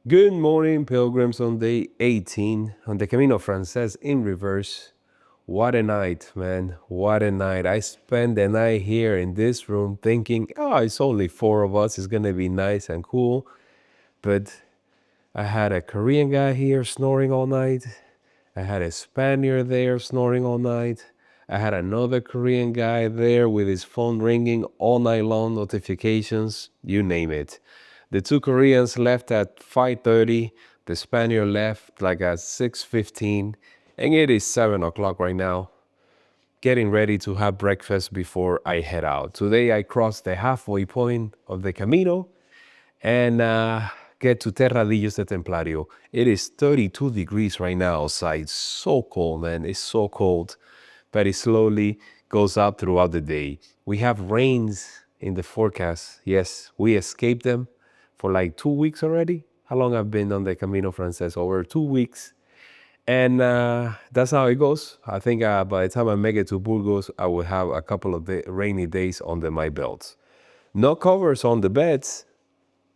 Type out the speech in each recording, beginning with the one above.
Good morning, pilgrims, on day 18 on the Camino Francés in reverse. What a night, man. What a night. I spent the night here in this room thinking, oh, it's only four of us. It's going to be nice and cool. But I had a Korean guy here snoring all night. I had a Spaniard there snoring all night. I had another Korean guy there with his phone ringing all night long, notifications, you name it. The two Koreans left at 5:30. The Spaniard left like at 6:15. And it is 7 o'clock right now. Getting ready to have breakfast before I head out. Today I crossed the halfway point of the Camino and get to Terradillos de Templario. It is 32 degrees right now outside. So cold, man. It's so cold. But it slowly goes up throughout the day. We have rains in the forecast. Yes, we escaped them for like 2 weeks already. How long I've been on the Camino Francés? Over 2 weeks. And that's how it goes. I think by the time I make it to Burgos, I will have a couple of rainy days under my belt. No covers on the beds,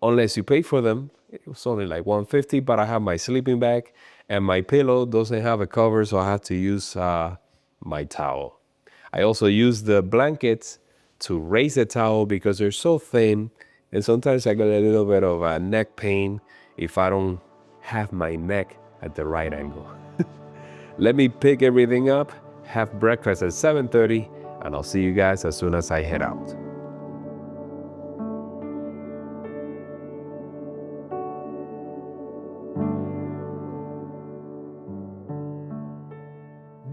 unless you pay for them. It was only like $150, but I have my sleeping bag and my pillow doesn't have a cover, so I had to use my towel. I also use the blankets to raise the towel because they're so thin, and sometimes I get a little bit of a neck pain if I don't have my neck at the right angle. Let me pick everything up, have breakfast at 7:30, and I'll see you guys as soon as I head out.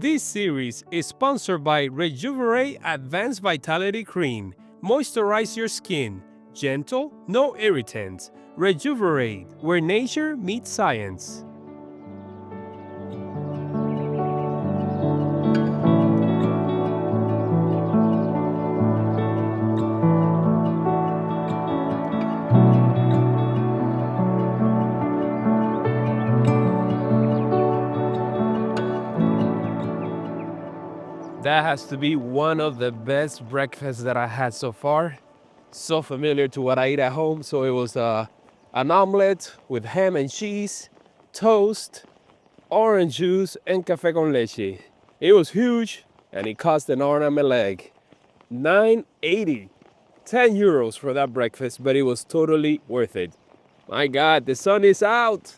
This series is sponsored by Rejuvenate Advanced Vitality Cream. Moisturize your skin. Gentle, no irritants. Rejuvenate, where nature meets science. That has to be one of the best breakfasts that I had so far. So familiar to what I eat at home. So it was an omelet with ham and cheese, toast, orange juice, and café con leche. It was huge and it cost an arm and a leg. $9.80, 10 euros for that breakfast, but it was totally worth it. My God, the sun is out.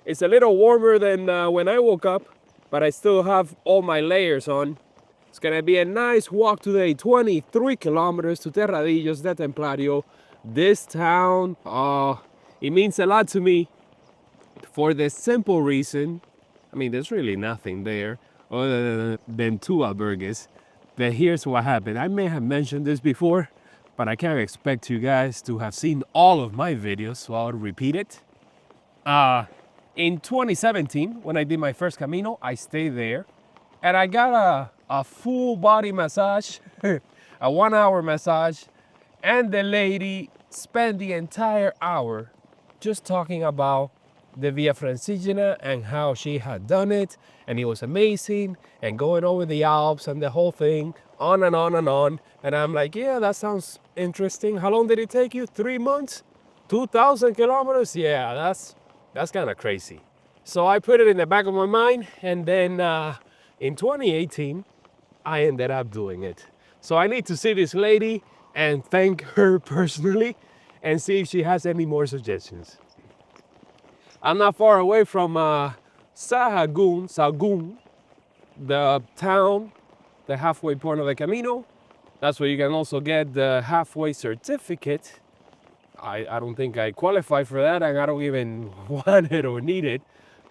It's a little warmer than when I woke up, but I still have all my layers on. It's gonna be a nice walk today, 23 kilometers to Terradillos de Templario. This town, it means a lot to me for the simple reason, I mean, there's really nothing there other than two albergues. But here's what happened. I may have mentioned this before, but I can't expect you guys to have seen all of my videos, so I'll repeat it. In 2017, when I did my first Camino, I stayed there and I got a full body massage, a 1 hour massage, and the lady spent the entire hour just talking about the Via Francigena and how she had done it, and it was amazing, and going over the Alps and the whole thing, on and on and on. And I'm like, yeah, that sounds interesting. How long did it take you? 3 months? 2,000 kilometers? Yeah, that's kind of crazy. So I put it in the back of my mind, and then in 2018, I ended up doing it. So I need to see this lady and thank her personally and see if she has any more suggestions. I'm not far away from Sahagun, the town, the halfway point of the Camino. That's where you can also get the halfway certificate. I don't think I qualify for that, and I don't even want it or need it.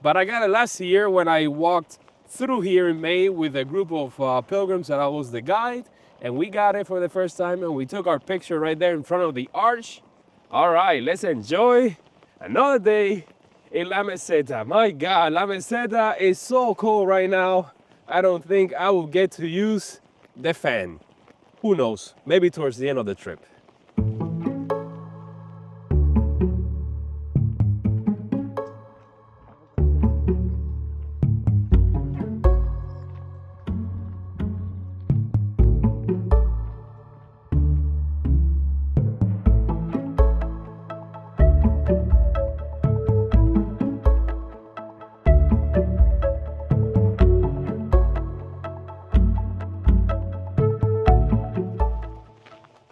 But I got it last year when I walked through here in May with a group of pilgrims, and I was the guide, and we got it for the first time, and we took our picture right there in front of the arch. All right, let's enjoy another day in La Meseta. My God, La Meseta is so cold right now. I don't think I will get to use the fan. Who knows? Maybe towards the end of the trip.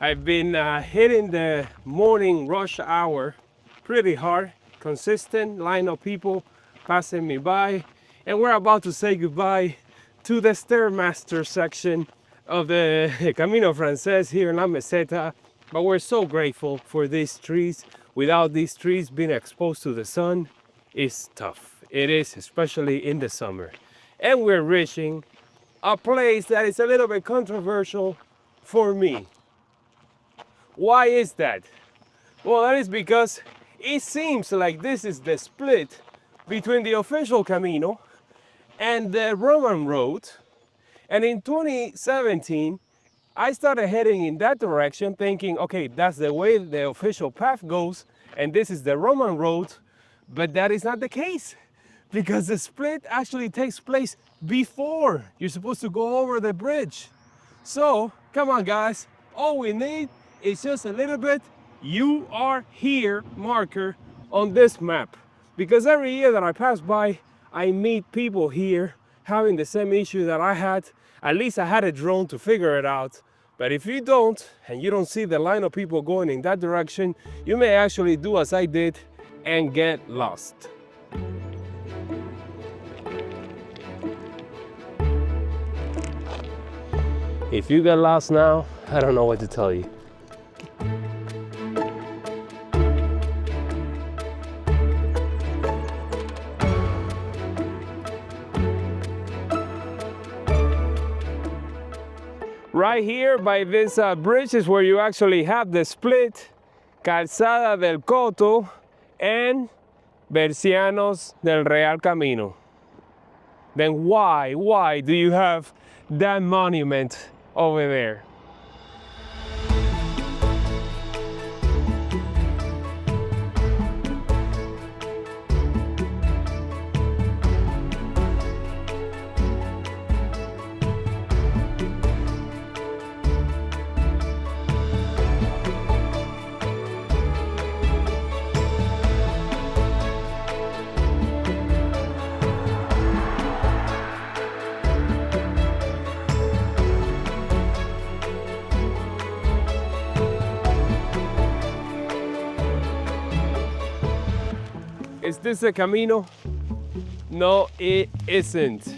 I've been hitting the morning rush hour pretty hard, consistent line of people passing me by, and we're about to say goodbye to the Stairmaster section of the Camino Francés here in La Meseta, but we're so grateful for these trees. Without these trees being exposed to the sun, it's tough. It is, especially in the summer. And we're reaching a place that is a little bit controversial for me. Why is that? Well, that is because it seems like this is the split between the official Camino and the Roman road. And in 2017, I started heading in that direction thinking, okay, that's the way the official path goes, and this is the Roman road, but that is not the case because the split actually takes place before you're supposed to go over the bridge. So, come on guys, all we need is just a little bit "you are here" marker on this map, because every year that I pass by, I meet people here having the same issue that I had. At least I had a drone to figure it out. But if you don't, and you don't see the line of people going in that direction, you may actually do as I did and get lost. If you get lost now, I don't know what to tell you. Right here by this bridge is where you actually have the split, Calzada del Coto and Bercianos del Real Camino. Then why do you have that monument over there? Is this a Camino? No, it isn't.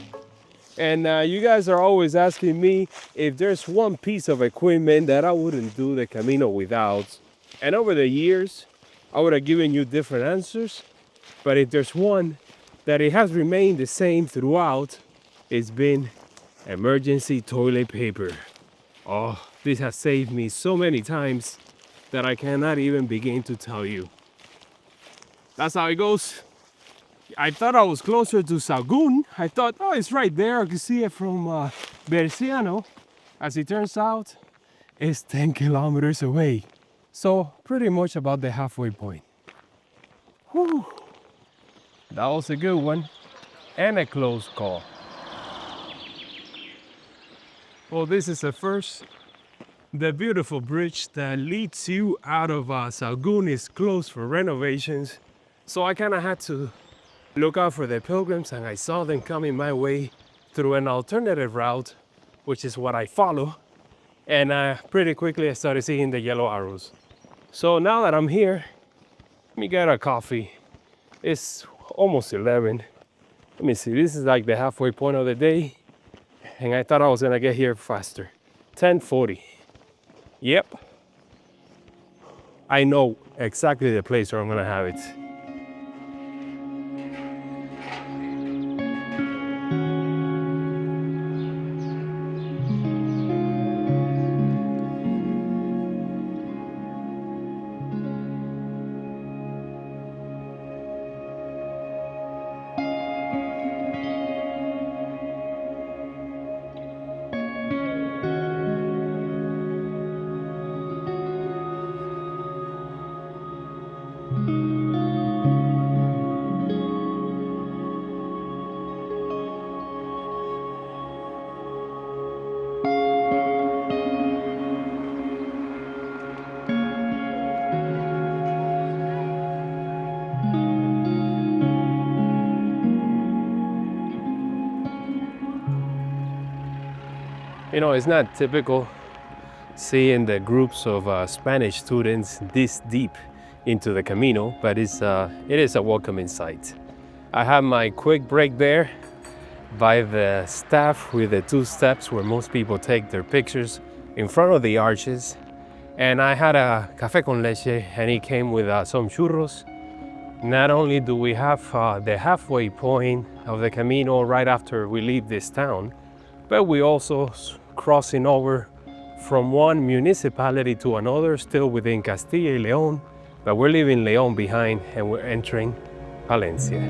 And you guys are always asking me if there's one piece of equipment that I wouldn't do the Camino without. And over the years, I would have given you different answers. But if there's one that it has remained the same throughout, it's been emergency toilet paper. Oh, this has saved me so many times that I cannot even begin to tell you. That's how it goes. I thought I was closer to Sahagun. I thought, oh, it's right there. I can see it from Berciano. As it turns out, it's 10 kilometers away. So pretty much about the halfway point. Whew. That was a good one and a close call. Well, this is the first. The beautiful bridge that leads you out of Sahagun is closed for renovations. So I kind of had to look out for the pilgrims, and I saw them coming my way through an alternative route, which is what I follow. And pretty quickly I started seeing the yellow arrows. So now that I'm here, let me get a coffee. It's almost 11. Let me see, this is like the halfway point of the day. And I thought I was gonna get here faster. 10:40. Yep. I know exactly the place where I'm gonna have it. You know, it's not typical seeing the groups of Spanish students this deep into the Camino, but it is a welcoming sight. I have my quick break there by the staff with the 2 steps where most people take their pictures in front of the arches. And I had a café con leche, and it came with some churros. Not only do we have the halfway point of the Camino right after we leave this town, but we also crossing over from one municipality to another, still within Castilla y León, but we're leaving León behind and we're entering Palencia.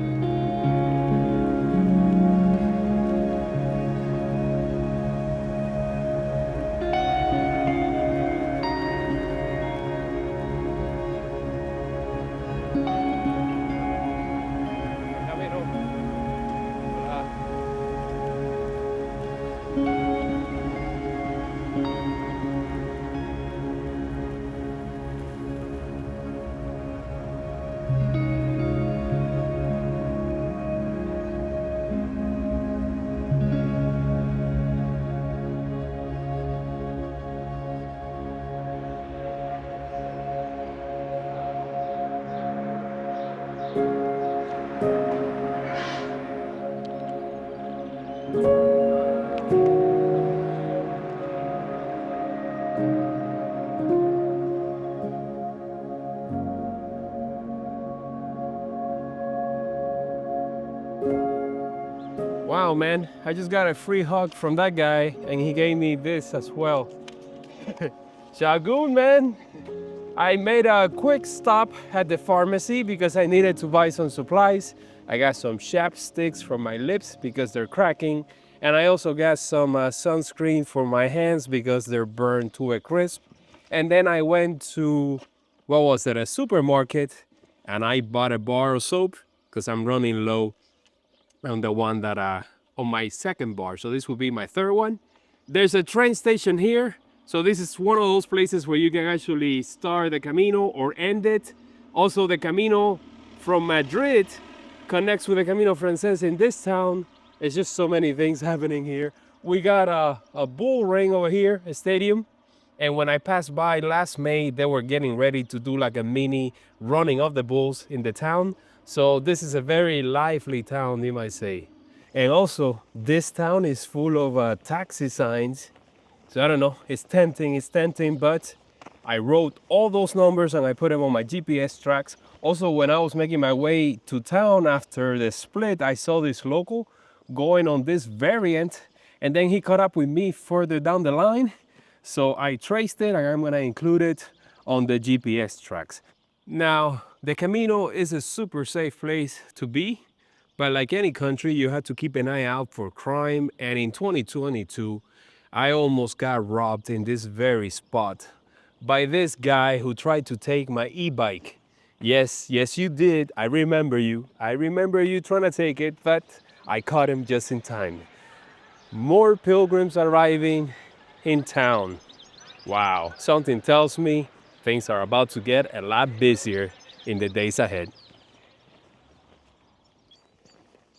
Wow, man, I just got a free hug from that guy, and he gave me this as well. Sahagun, man. I made a quick stop at the pharmacy because I needed to buy some supplies. I got some chapsticks for my lips because they're cracking, and I also got some sunscreen for my hands because they're burned to a crisp. And then I went to, what was it, a supermarket, and I bought a bar of soap because I'm running low on the one that on my second bar, so this will be my third one. There's a train station here, so this is one of those places where you can actually start the Camino or end it. Also, the Camino from Madrid connects with the Camino Francés in this town. It's just so many things happening here. We got a bull ring over here, a stadium, and when I passed by last May, they were getting ready to do like a mini running of the bulls in the town. So this is a very lively town, you might say. And also, this town is full of taxi signs. So I don't know, it's tempting, but I wrote all those numbers and I put them on my GPS tracks. Also, when I was making my way to town after the split, I saw this local going on this variant, and then he caught up with me further down the line. So I traced it, and I'm gonna include it on the GPS tracks. Now, the Camino is a super safe place to be, but like any country, you have to keep an eye out for crime. And in 2022, I almost got robbed in this very spot by this guy who tried to take my e-bike. Yes, you did. I remember you. I remember you trying to take it, but I caught him just in time. More pilgrims arriving in town. Wow, something tells me things are about to get a lot busier in the days ahead.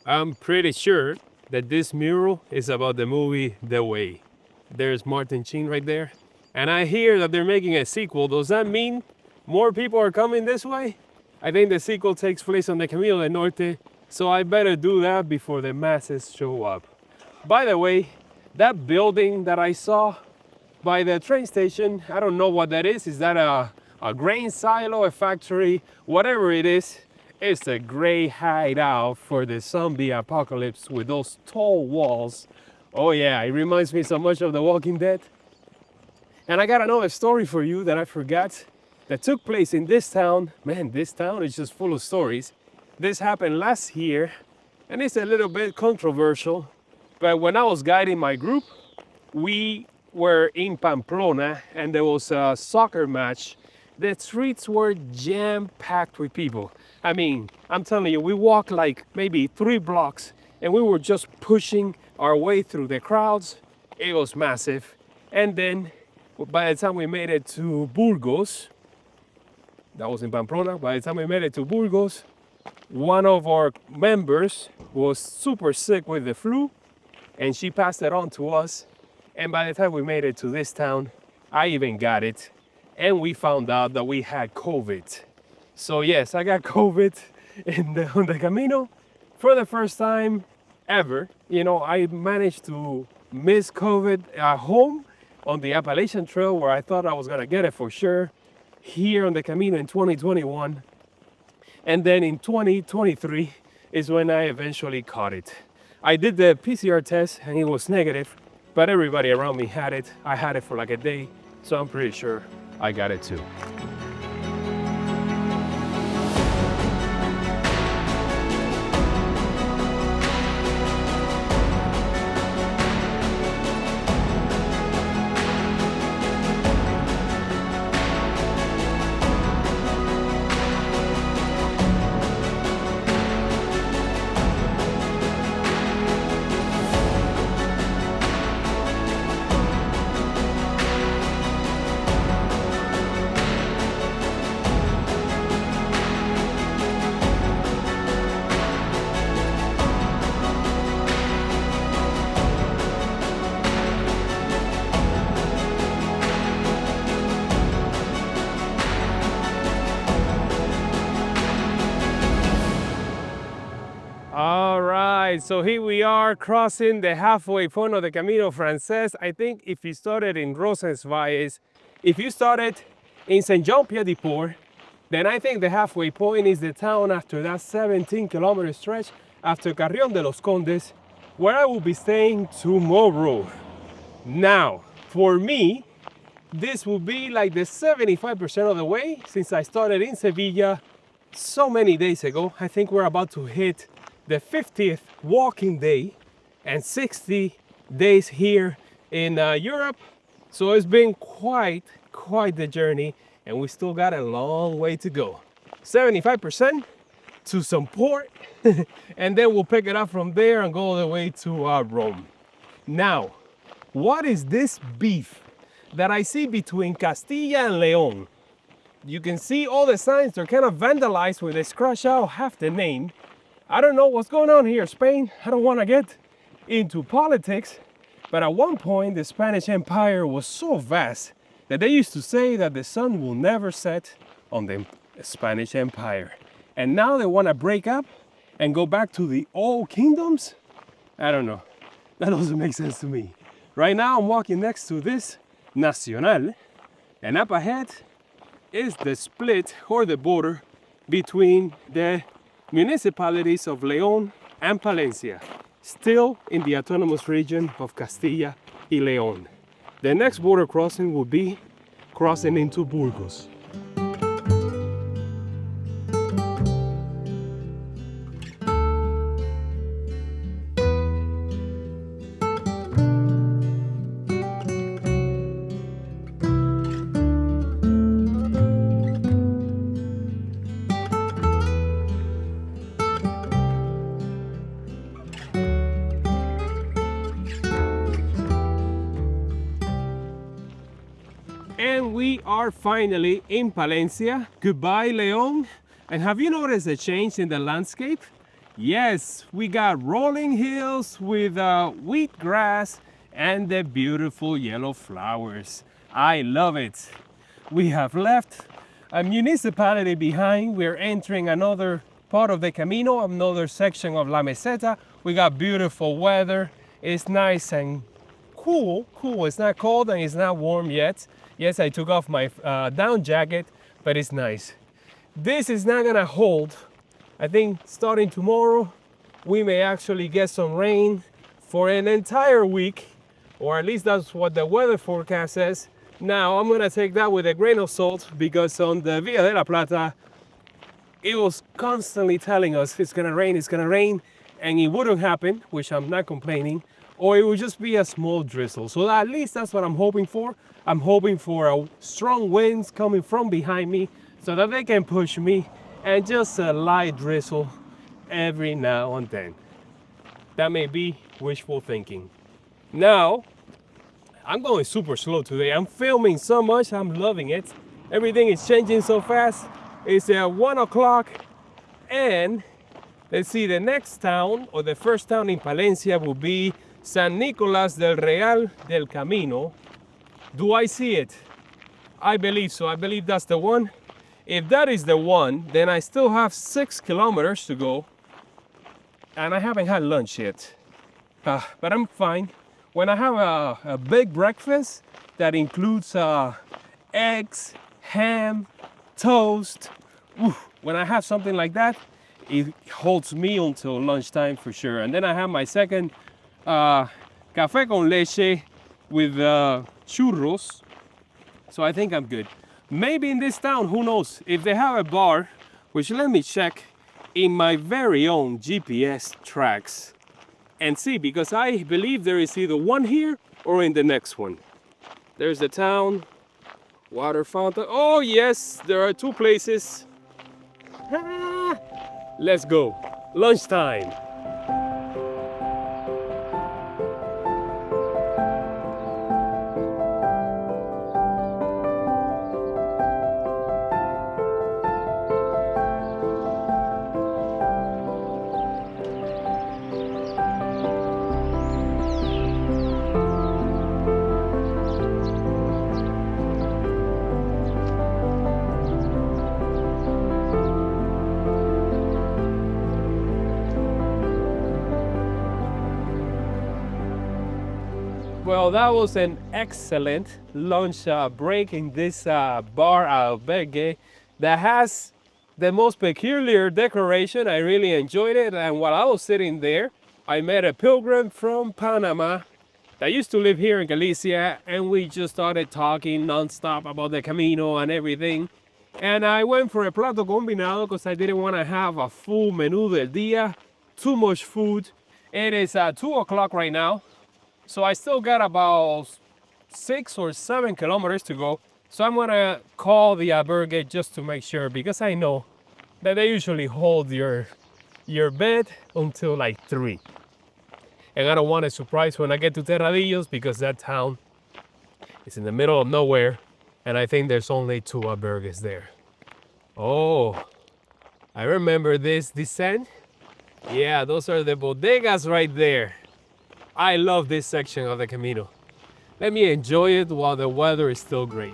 I'm pretty sure that this mural is about the movie The Way. There's Martin Sheen right there. And I hear that they're making a sequel. Does that mean more people are coming this way? I think the sequel takes place on the Camino del Norte, so I better do that before the masses show up. By the way, that building that I saw by the train station, I don't know what that is. Is that a grain silo, a factory, whatever it is? It's a great hideout for the zombie apocalypse with those tall walls. Oh yeah, it reminds me so much of The Walking Dead. And I got another story for you that I forgot that took place in this town. Man, this town is just full of stories. This happened last year, and it's a little bit controversial. But when I was guiding my group, we were in Pamplona, and there was a soccer match. The streets were jam-packed with people. I mean, I'm telling you, we walked like maybe 3 blocks, and we were just pushing our way through the crowds. It was massive. And then, by the time we made it to Burgos, that was in Pamplona, by the time we made it to Burgos, one of our members was super sick with the flu, and she passed it on to us. And by the time we made it to this town, I even got it, and we found out that we had COVID. So yes, I got COVID on the Camino for the first time ever. You know, I managed to miss COVID at home on the Appalachian Trail where I thought I was gonna get it for sure. Here on the Camino in 2021, and then in 2023 is when I eventually caught it. I did the PCR test and it was negative, but everybody around me had it. I had it for like a day, so I'm pretty sure I got it too. All right, so here we are crossing the halfway point of the Camino Francés. I think if you started in Rosensvalles, if you started in Saint-Jean-Pied-de-Port, then I think the halfway point is the town after that 17-kilometer stretch after Carrión de los Condes, where I will be staying tomorrow. Now, for me, this will be like the 75% of the way since I started in Sevilla so many days ago. I think we're about to hit the 50th walking day and 60 days here in Europe. So it's been quite the journey, and we still got a long way to go. 75% to some port, and then we'll pick it up from there and go all the way to Rome. Now, what is this beef that I see between Castilla and León? You can see all the signs, they're kind of vandalized where they scratch out half the name. I don't know what's going on here, Spain. I don't want to get into politics, but at one point the Spanish Empire was so vast that they used to say that the sun will never set on the Spanish Empire. And now they want to break up and go back to the old kingdoms? I don't know. That doesn't make sense to me. Right now I'm walking next to this Nacional, and up ahead is the split or the border between the municipalities of León and Palencia, still in the autonomous region of Castilla y León. The next border crossing will be crossing into Burgos. And we are finally in Palencia. Goodbye, León. And have you noticed a change in the landscape? Yes, we got rolling hills with wheat grass and the beautiful yellow flowers. I love it. We have left a municipality behind. We're entering another part of the Camino, another section of La Meseta. We got beautiful weather. It's nice and cool. It's not cold and it's not warm yet. Yes, I took off my down jacket, but it's nice. This is not gonna hold. I think starting tomorrow, we may actually get some rain for an entire week, or at least that's what the weather forecast says. Now, I'm gonna take that with a grain of salt because on the Via de la Plata, it was constantly telling us it's gonna rain, and it wouldn't happen, which I'm not complaining, or it would just be a small drizzle. So at least that's what I'm hoping for. I'm hoping for strong winds coming from behind me so that they can push me, and just a light drizzle every now and then. That may be wishful thinking. Now, I'm going super slow today. I'm filming so much, I'm loving it. Everything is changing so fast. It's 1 o'clock, and let's see, the next town, or the first town in Palencia, will be San Nicolás del Real del Camino. Do I see it? I believe so. I believe that's the one. If that is the one, then I still have 6 kilometers to go. And I haven't had lunch yet. But I'm fine. When I have a big breakfast that includes eggs, ham, toast, when I have something like that, it holds me until lunchtime for sure. And then I have my second café con leche with churros. So I think I'm good. Maybe in this town, who knows, if they have a bar, which let me check in my very own GPS tracks and see, because I believe there is either one here or in the next one. There's the town, water fountain. Oh yes, there are 2 places. Let's go. Lunchtime. Well, that was an excellent lunch break in this bar Albergue that has the most peculiar decoration. I really enjoyed it, and while I was sitting there, I met a pilgrim from Panama that used to live here in Galicia, and we just started talking non-stop about the Camino and everything. And I went for a plato combinado because I didn't want to have a full menú del día, too much food. It is 2 o'clock right now. So I still got about 6 or 7 kilometers to go. So I'm gonna call the albergue just to make sure, because I know that they usually hold your bed until like 3. And I don't want a surprise when I get to Terradillos, because that town is in the middle of nowhere. And I think there's only 2 albergues there. Oh, I remember this descent. Yeah, those are the bodegas right there. I love this section of the Camino. Let me enjoy it while the weather is still great.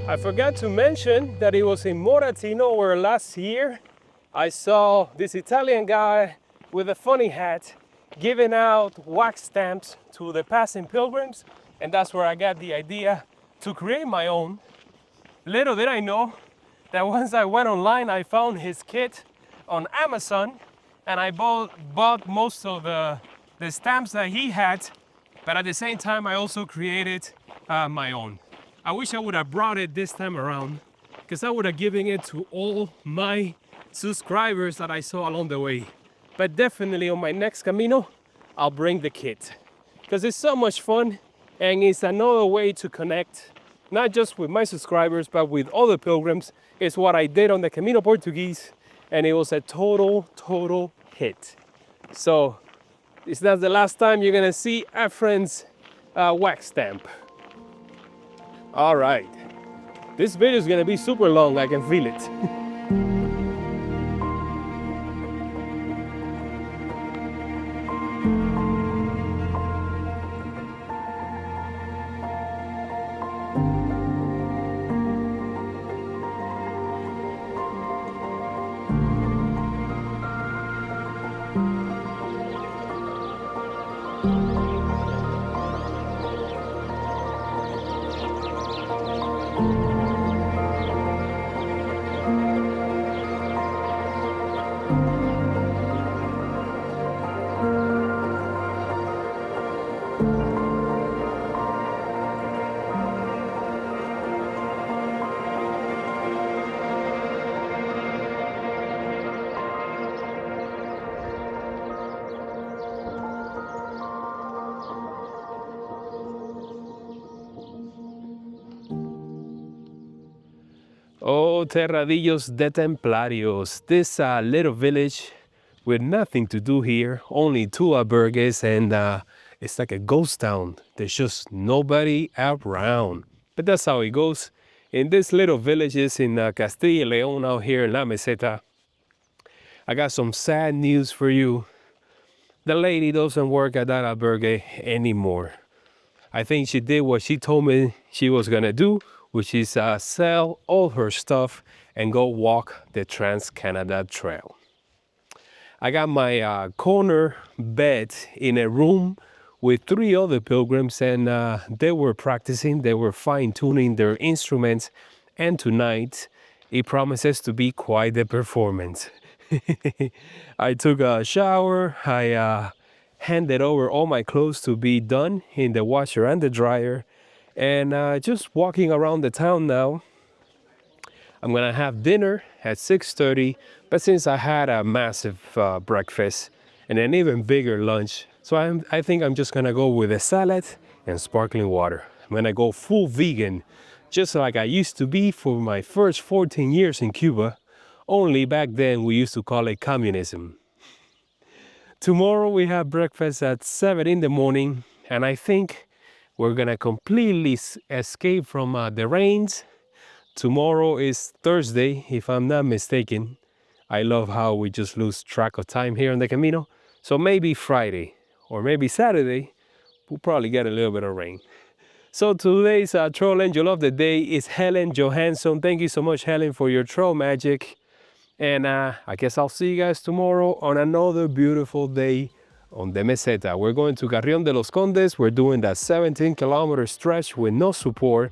I forgot to mention that it was in Moratino where last year I saw this Italian guy with a funny hat giving out wax stamps to the passing pilgrims, and that's where I got the idea to create my own. Little did I know that once I went online, I found his kit on Amazon, and I bought most of the stamps that he had, but at the same time I also created my own. I wish I would have brought it this time around, because I would have given it to all my subscribers that I saw along the way. But definitely on my next Camino, I'll bring the kit, because it's so much fun, and it's another way to connect, not just with my subscribers, but with other pilgrims. It's what I did on the Camino Portuguese, and it was a total hit. So it's not the last time you're gonna see a friend's wax stamp. All right, this video is gonna be super long, I can feel it. Oh, Terradillos de Templarios. This little village with nothing to do here, only two albergues, and it's like a ghost town. There's just nobody around. But that's how it goes. In these little villages in Castilla, León, out here in La Meseta, I got some sad news for you. The lady doesn't work at that albergue anymore. I think she did what she told me she was gonna do, which is sell all her stuff and go walk the Trans-Canada Trail. I got my corner bed in a room with three other pilgrims, and they were practicing, they were fine-tuning their instruments, and tonight it promises to be quite the performance. I took a shower, I handed over all my clothes to be done in the washer and the dryer, and just walking around the town now. I'm gonna have dinner at 6:30, but since I had a massive breakfast and an even bigger lunch, so I think I'm just gonna go with a salad and sparkling water. I'm gonna go full vegan, just like I used to be for my first 14 years in Cuba, only back then we used to call it communism. Tomorrow we have breakfast at 7 in the morning, and I think we're gonna completely escape from the rains. Tomorrow is Thursday, if I'm not mistaken. I love how we just lose track of time here on the Camino. So maybe Friday or maybe Saturday, we'll probably get a little bit of rain. So today's troll angel of the day is Helen Johansson. Thank you so much, Helen, for your troll magic. And I guess I'll see you guys tomorrow on another beautiful day on the Meseta. We're going to Carrión de los Condes. We're doing that 17-kilometer stretch with no support,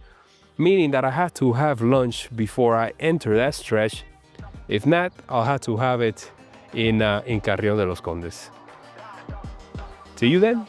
meaning that I have to have lunch before I enter that stretch. If not, I'll have to have it in Carrión de los Condes. See you then.